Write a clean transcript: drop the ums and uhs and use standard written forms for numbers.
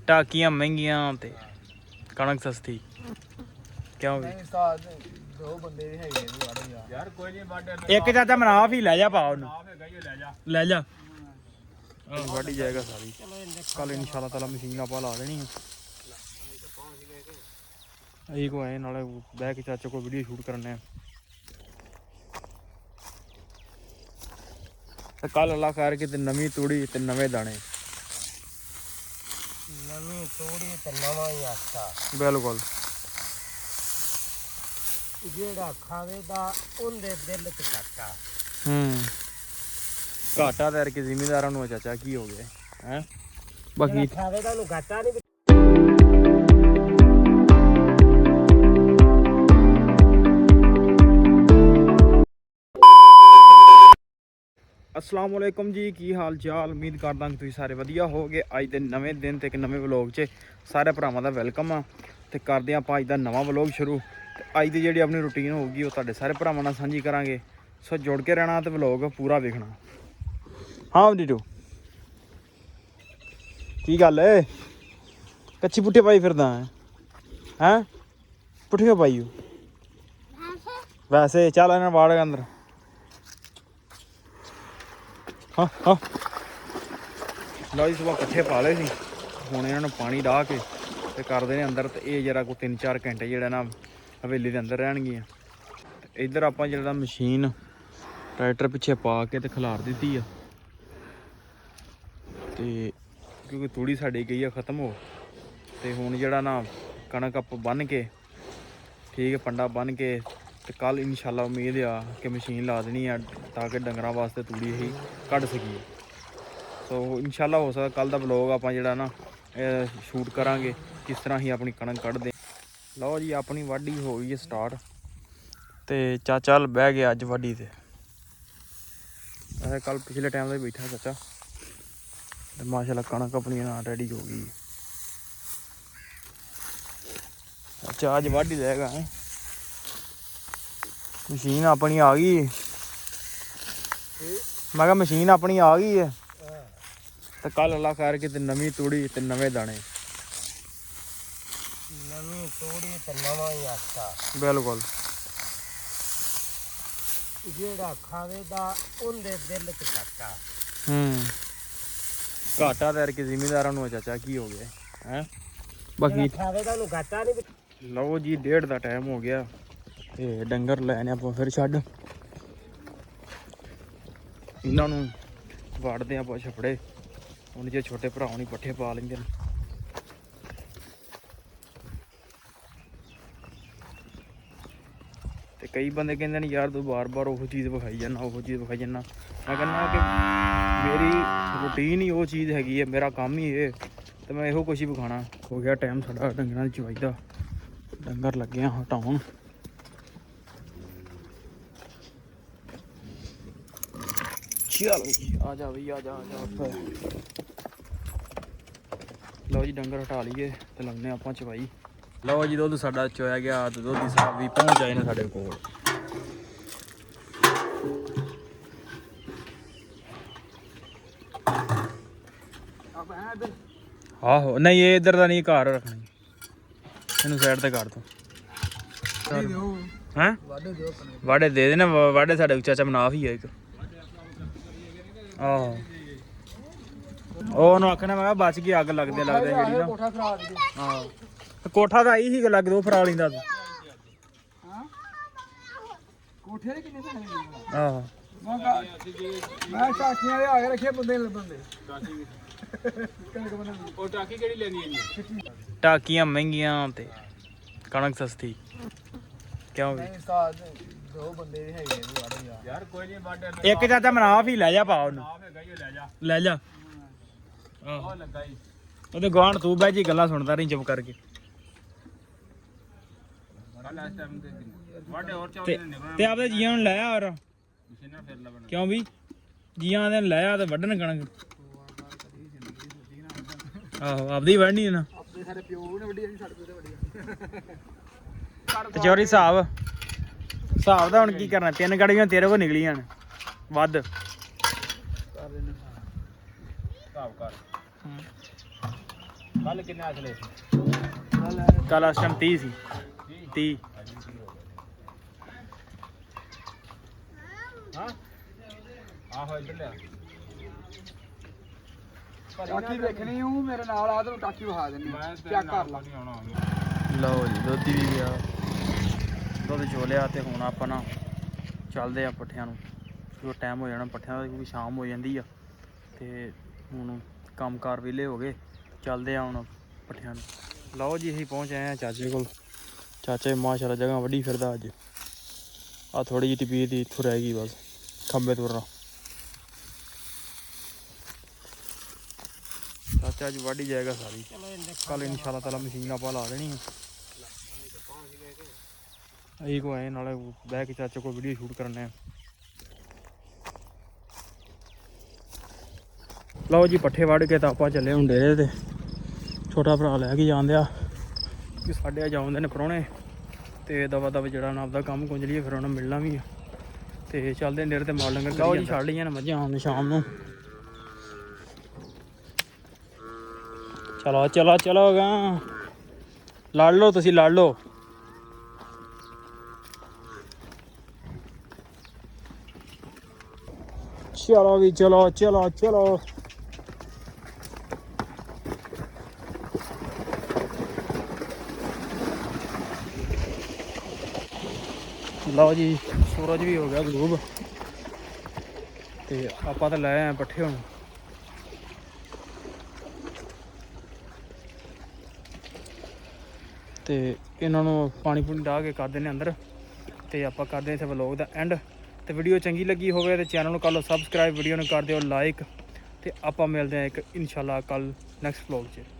ਟਾਕੀਆਂ ਮਹਿੰਗੀਆਂ ਤੇ ਕਣਕ ਸਸਤੀ ਕਿਉਂ ਵੀ ਦੋ ਬੰਦੇ ਵੀ ਹੈਗੇ ਯਾਰ ਕੋਈ ਨਹੀਂ ਵਾਢੇ ਇੱਕ ਚਾਚਾ ਮਨਾਫ ਹੀ ਲੈ ਜਾ ਪਾ ਉਹਨੂੰ ਲੈ ਜਾ ਵਾਢੀ ਜਾਏਗਾ ਸਾਰੀ ਕੱਲ ਇਨਸ਼ਾਅੱਲਾ ਤਾਲਾ ਮਸ਼ੀਨ ਆਪਾਂ ਲਾ ਦੇਣੀ ਅਸੀਂ ਕੋ ਆਏ ਨਾਲੇ ਬਹਿ ਕੇ ਚਾਚੇ ਕੋਲ ਵੀਡੀਓ ਸ਼ੂਟ ਕਰਨੇ ਆ ਤੇ ਕੱਲ ਅੱਲਾ ਖੈਰ ਕੇ ਤੇ ਨਵੀਂ ਤੂੜੀ ਤੇ ਨਵੇਂ ਦਾਣੇ ਨਵੀਂ ਤੂੜੀ ਤੇ ਨਵਾਂ ਹੀ ਆਟਾ ਬਿਲਕੁਲ ਜਿਹੜਾ ਖਾਵੇਗਾ ਉਹਦੇ ਦਿਲ 'ਚ ਘਾਟਾ ਘਾਟਾ ਤੇ ਕਿ ਜ਼ਿਮੀਦਾਰਾਂ ਨੂੰ ਚਾਚਾ ਕੀ ਹੋ ਗਿਆ ਹੈ ਬਾਕੀ ਖਾਵੇਗਾ ਉਹਨੂੰ ਘਾਟਾ ਨਹੀਂ अस्सलाम वालेकुम जी की हाल चाल उम्मीद करदा कि तुसीं सारे वधिया होगे अज दे नवे दिन ते एक नवे व्लॉग च सारे भरावां दा वेलकम आ ते करदे आं आपां अज दा नवां व्लॉग शुरू ते अज दी जिहड़ी अपनी रूटीन होगी वो तुहाडे सारे भरावां नाल सांझी करांगे सो जुड़ के रहना ते व्लॉग पूरा वेखना हाँ डीटू की गल है कच्ची पुट्ठे पाई फिरदा हैं पुट्ठियां पाई वैसे चल इन्हां वाड़ अंदर हाँ हाँ लो जी सुबह पट्ठे पा ले सी हुण इन्हां नूं पानी डाह के ते करदे ने अंदर ते ये जरा कोई 3-4 घंटे जिहड़ा ना हवेली दे अंदर रहणगीਆਂ इधर आपां जिहड़ा मशीन ट्रैक्टर पिछे पा के ते खिलार दित्ती आ ते क्योंकि तूड़ी साडी गई आ खत्म हो ते हुण जिहड़ा ना कणक आप बन के ठीक है पंडा बन के ते कल इंशाअल्लाह उम्मीद आ कि मशीन ला देनी है ताकि डंगरां वास्ते तूड़ी ही कढ़ सकीए सो इंशाअल्लाह हो सकदा कल दा व्लॉग आपां जिहड़ा ना शूट करांगे किस तरह ही अपनी कणक कढ़दे लो जी अपनी वाढी हो गई है स्टार्ट ते चाचा बह गया अज वाढी ते वैसे कल पिछले टाइम से बैठा चाचा ते माशाअल्लाह कणक अपनी ना रेडी हो गई अच्छा अज वाढी लेगा मशीन अपनी आ गई मैं कहा मशीन अपनी आ गई है तो कल अल्लाह खैर के नवीं तूड़ी ते नवे दाने नवीं तूड़ी ते नवां ही आटा बिल्कुल ਜਿਹੜਾ ਖਾਵੇਗਾ ਉਹਦੇ ਦਿਲ 'ਚ ਘਾਟਾ घाटा तो कि जिमीदारा चाचा की हो गया है बाकी ਖਾਵੇਗਾ ਉਹਨੂੰ ਘਾਟਾ ਨਹੀਂ लो जी 1:30 का टाइम हो गया ते डंगर लैने आप फिर छड्ड इन्हां नूं वाड़दे आप छपड़े उन्हें जे छोटे भरा नहीं पट्ठे पा लेंदे ने ते कई बंदे कहंदे ने यार तू बार बार वो चीज़ विखाई जाना वो चीज़ विखाई जाना मैं कहना कि मेरी रूटीन ही वो चीज़ हैगी है मेरा काम ही है तो मैं इहो कुछ ही विखाना हो गया टाइम साडा डंगरां दी चवाई दा डंगर लगे हटाउण चलो आ जा भाई आ जा लो जी डंगर हटा लीए तो लगने आप चवाई लो जी दुध साडा चोया गया तो दुध साहब भी पहुँच आए ने साडे कोल आहो नहीं ये इधर का नहीं घर रखनी इनू साइड ते कर दो हैं वाड़े दे देना वाड़े साडे चाचा मनाफ ही है एक आहो ਉਹਨੂੰ ਆਖਣਾ ਮੈਂ ਬਚ ਗਈ ਅੱਗ ਲੱਗਦੇ ਜਿਹੜੀ ਨਾ ਕੋਠਾ ਖਰਾ ਦੇ ਹਾਂ ਕੋਠਾ ਤਾਂ ਆਈ ਸੀ ਲੱਗ ਦੋ ਫਰਾਲੀ ਦਾ ਕੋਠੇ ਦੇ ਕਿੰਨੇ ਪੈਸੇ ਆਹੋ ਮੈਂ ਸਾਖੀਆਂ ਦੇ ਆ ਕੇ ਰੱਖੇ ਬੰਦੇ ਲੱਭਣਦੇ ਉਹ ਟਾਕੀ ਕਿਹੜੀ ਲੈਣੀ ਹੈ ਜੀ ਟਾਕੀਆਂ ਮਹਿੰਗੀਆਂ ਤੇ ਕਣਕ ਸਸਤੀ ਕਿਉਂ ਵੀ ਦੋ ਬੰਦੇ ਵੀ ਹੈਗੇ ਯਾਰ ਕੋਈ ਨਹੀਂ ਵਾਢੇ ਇੱਕ ਚਾਚਾ ਮਨਾਫ ਹੀ ਲੈ ਜਾ ਪਾ ਉਹਨੂੰ ਲੈ ਜਾ ਆਹ ਲੱਗਾ ਹੀ ਉਹਦੇ ਗਵਾਂਢ ਤੂੰ ਬਹਿ ਜੀ ਗੱਲਾਂ ਸੁਣਦਾ ਰਹੀ ਚੁੱਪ ਕਰਕੇ ਤੇ ਆਪਦੇ ਜੀਆਂ ਨੂੰ ਲੈ ਆ ਔਰ ਕਿਉਂ ਵੀ ਜੀਆਂ ਦੇ ਲੈ ਆ ਤੇ ਵੱਢਣ ਕਣਕ ਆਹੋ ਆਪਦੀ ਵੱਢਣੀ ਨਾ ਆਪਣੇ ਸਾਡੇ ਪਿਓ ਨੇ ਵੱਡੀ ਸਾਡੇ ਪਿਓ ਤੇ ਵੱਡੀ ਤੇ ਚੋਰੀ ਹਿਸਾਬ ਦਾ ਹੁਣ ਕੀ ਕਰਨਾ 3 ਗੜੀਆਂ ਤੇਰੇ ਕੋਲ ਨਿਕਲੀਆਂ ਨੇ ਵੱਧ ਕੱਲ ਕਿੰਨੇ ਆਖਲੇ ਕੱਲ ਇਸ ਟਾਈਮ 30 ਸੀ 30 ਹਾਂ ਆਹੋ ਇੱਧਰ ਲਿਆ ਟਾਕੀ ਵੇਖਣੀ ਹੂੰ ਮੇਰੇ ਨਾਲ ਆ ਤੈਨੂੰ ਟਾਕੀ ਵਿਖਾ ਦਿੰਨੀ ਚੈੱਕ ਕਰ ਲਾ ਲਓ ਜੀ ਦੁੱਧ ਵੀ ਗਿਆ ਦੁੱਧ ਚੋਲਿਆ ਤੇ ਹੁਣ ਆਪਾਂ ਨਾ ਚੱਲਦੇ ਆ ਪੱਠਿਆਂ ਨੂੰ ਜੋ ਟਾਈਮ ਹੋ ਜਾਣਾ ਪੱਠਿਆਂ ਦਾ ਕਿਉਂਕਿ ਸ਼ਾਮ ਹੋ ਜਾਂਦੀ ਆ ਤੇ ਹੁਣ ਕੰਮਕਾਰ ਵਿਹਲੇ ਹੋ ਗਏ ਚੱਲਦੇ ਆ ਹੁਣ ਪੱਠਿਆਂ ਨੂੰ ਲਓ ਜੀ ਅਸੀਂ ਪਹੁੰਚ ਆਏ ਆ ਚਾਚੇ ਕੋਲ ਚਾਚੇ ਮਾਸ਼ਾਅੱਲਾ ਜਗ੍ਹਾ ਵੱਡੀ ਫਿਰਦਾ ਅੱਜ ਆ ਥੋੜੀ ਜਿਹੀ ਤਬੀਅਤ ਦੀ ਇੱਥੋਂ ਰਹਿ ਗਈ ਬਸ ਖੰਬੇ ਤੁਰਨਾ ਚਾਚਾ ਅੱਜ ਵਾਢੀ ਜਾਏਗਾ ਸਾਰੀ ਕੱਲ ਇਨਸ਼ਾਅੱਲਾ ਤਾਲਾ ਮਸ਼ੀਨ ਆਪਾਂ ਲਾ ਦੇਣੀ ਆ ਅਸੀਂ ਕੋ ਆਏ ਨਾਲੇ ਬਹਿ ਕੇ ਚਾਚੇ ਕੋਲ ਵੀਡੀਓ ਸ਼ੂਟ ਕਰਨੇ ਆ ਲਓ ਜੀ ਪੱਠੇ ਵੱਢ ਕੇ ਤਾਂ ਆਪਾਂ ਚੱਲੇ ਹੁਣ ਡੇਰੇ ਤੇ ਛੋਟਾ ਭਰਾ ਲੈ ਕੇ ਜਾਂਦੇ ਆ ਕਿ ਸਾਡੇ ਆ ਜਾਂਦੇ ਨੇ ਪ੍ਰਾਹੁਣੇ ਤੇ ਦਵਾ ਦਵਾ ਜਿਹੜਾ ਨਾ ਆਪਦਾ ਕੰਮ ਕੁੰਝ ਲਈਏ ਫਿਰ ਉਹਨਾਂ ਮਿਲਣਾ ਵੀ ਆ ਤੇ ਚੱਲਦੇ ਡੇਰੇ ਤੇ ਮਾਲ ਲੰਗਰ ਲਓ ਜੀ ਛੱਡ ਲਈਆਂ ਨੇ ਮੱਝਾਂ ਹੁਣ ਸ਼ਾਮ ਨੂੰ ਚਲੋ ਚਲੋ ਚਲੋ ਗਾ ਲੜ ਲਓ ਤੁਸੀਂ ਲੜ ਲਓ ਚਲੋ ਵੀ ਚਲੋ ਚਲੋ ਚਲੋ ਲਓ ਜੀ ਸੂਰਜ ਵੀ ਹੋ ਗਿਆ ਗਲੂਬ ਤੇ ਆਪਾਂ ਤਾਂ ਲੈ ਆਏ ਪੱਠੇ ਹੁਣ ਤੇ ਇਹਨਾਂ ਨੂੰ ਪਾਣੀ ਪੂਣੀ ਡਾਹ ਕੇ ਕਰ ਦਿੰਦੇ ਅੰਦਰ ਤੇ ਆਪਾਂ ਕਰਦੇ ਇੱਥੇ ਵਲੋਗ ਦਾ ਐਂਡ ਤੇ ਵੀਡੀਓ ਚੰਗੀ ਲੱਗੀ ਹੋਵੇ ਤੇ ਚੈਨਲ ਨੂੰ ਕਰ ਲਓ ਸਬਸਕ੍ਰਾਈਬ ਵੀਡੀਓ ਨੂੰ ਕਰ ਦਿਓ ਲਾਈਕ ਤੇ ਆਪਾਂ ਮਿਲਦੇ ਹਾਂ ਇੱਕ ਇਨਸ਼ਾਅੱਲਾ ਕੱਲ ਨੈਕਸਟ ਵਲੋਗ 'ਚ